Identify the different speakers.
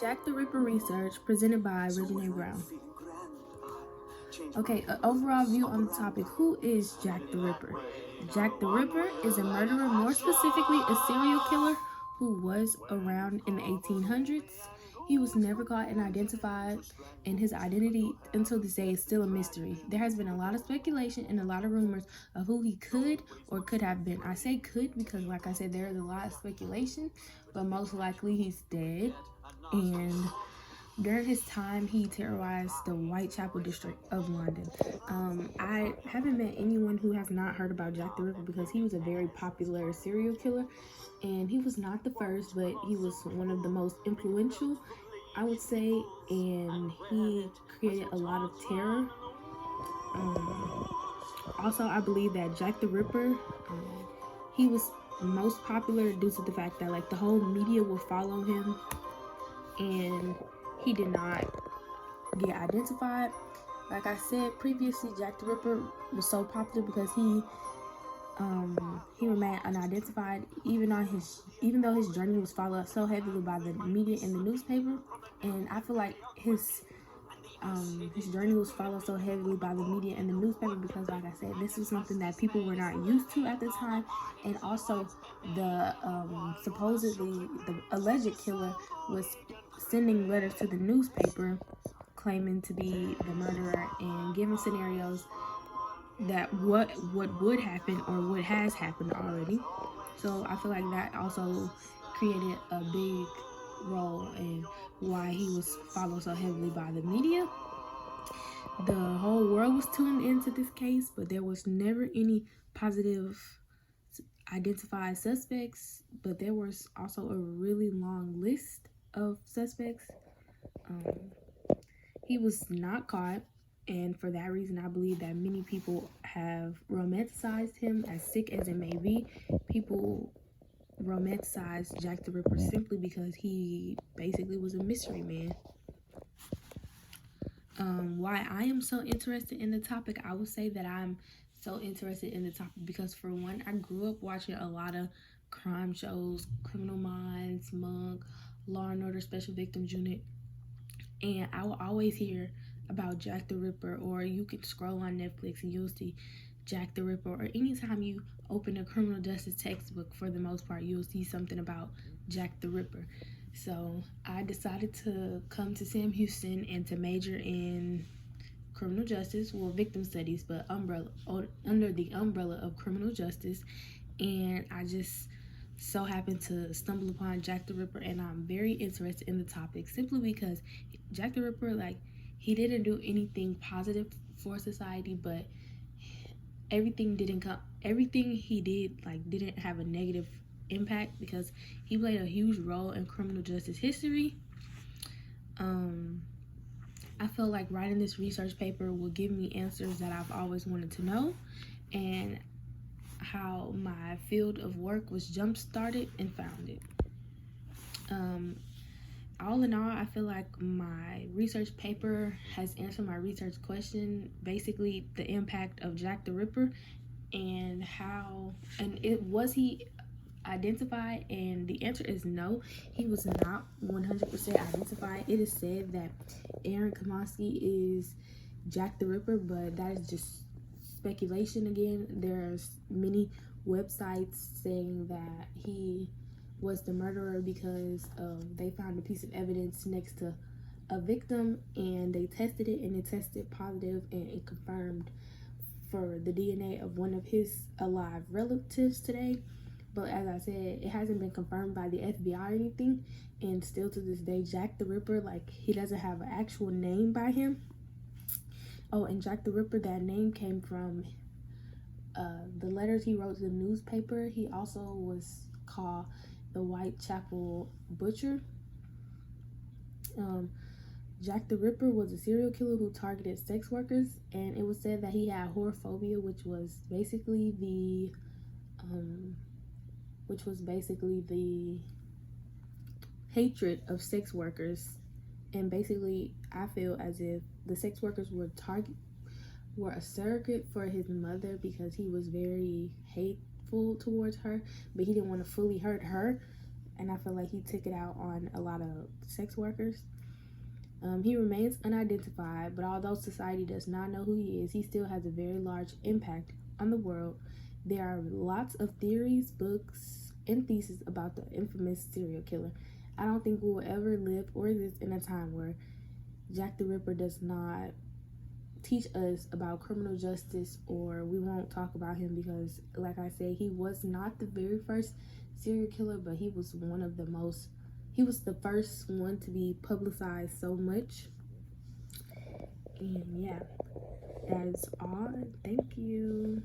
Speaker 1: Jack the Ripper research presented by Regina Brown. Okay, an overall view on the topic. Who is Jack the Ripper? Jack the Ripper is a murderer, more specifically a serial killer who was around in the 1800s. He was never caught and identified, and his identity until this day is still a mystery. There has been a lot of speculation and a lot of rumors of who he could or could have been. I say could because, like I said, there is a lot of speculation, but most likely he's dead. And during his time, he terrorized the Whitechapel district of London. I haven't met anyone who has not heard about Jack the Ripper because he was a very popular serial killer, and he was not the first, but he was one of the most influential, I would say, and he created a lot of terror. Also, I believe that Jack the Ripper, he was most popular due to the fact that like the whole media will follow him, and he did not get identified. Like I said previously, Jack the Ripper was so popular because he remained unidentified even though his journey was followed so heavily by the media and the newspaper. And I feel like his journey was followed so heavily by the media and the newspaper because, like I said, this was something that people were not used to at the time. And also, the supposedly the alleged killer was sending letters to the newspaper claiming to be the murderer and giving scenarios that what would happen or what has happened already. So I feel like that also created a big role in why he was followed so heavily by the media. The whole world was tuned into this case, but there was never any positive identified suspects, but there was also a really long list of suspects. He was not caught, and for that reason I believe that many people have romanticized him. As sick as it may be, people romanticized Jack the Ripper simply because he basically was a mystery man. Why I am so interested in the topic, I would say that I'm so interested in the topic because, for one, I grew up watching a lot of crime shows, Criminal Minds, Monk, Law and Order Special Victims Unit, and I will always hear about Jack the Ripper, or you can scroll on Netflix and you'll see Jack the Ripper, or anytime you open a criminal justice textbook, for the most part, you'll see something about Jack the Ripper. So I decided to come to Sam Houston and to major in criminal justice, well, victim studies, but under the umbrella of criminal justice. And I just so happened to stumble upon Jack the Ripper, and I'm very interested in the topic simply because Jack the Ripper, like, he didn't do anything positive for society, but everything he did, like, didn't have a negative impact because he played a huge role in criminal justice history. I feel like writing this research paper will give me answers that I've always wanted to know, and how my field of work was jump started and founded. All in all, I feel like my research paper has answered my research question, basically the impact of Jack the Ripper and was he identified, and the answer is no, he was not 100% identified. It is said that Aaron Kamosky is Jack the Ripper, but that is just speculation. Again, there's many websites saying that he was the murderer because they found a piece of evidence next to a victim and they tested it and it tested positive and it confirmed for the DNA of one of his alive relatives today. But as I said, it hasn't been confirmed by the FBI or anything, and still to this day, Jack the Ripper, like, he doesn't have an actual name by him. Oh, and Jack the Ripper, that name came from the letters he wrote to the newspaper. He also was called the Whitechapel Butcher. Jack the Ripper was a serial killer who targeted sex workers, and it was said that he had whorephobia, which was basically the hatred of sex workers. And basically, I feel as if the sex workers were a surrogate for his mother because he was very hateful towards her, but he didn't want to fully hurt her and I feel like he took it out on a lot of sex workers. He remains unidentified, but although society does not know who he is, he still has a very large impact on the world. There are lots of theories, books, and theses about the infamous serial killer. I don't think we will ever live or exist in a time where Jack the Ripper does not teach us about criminal justice, or we won't talk about him because, like I said, he was not the very first serial killer, but he was one of the most, he was the first one to be publicized so much. And yeah, that is all. Thank you.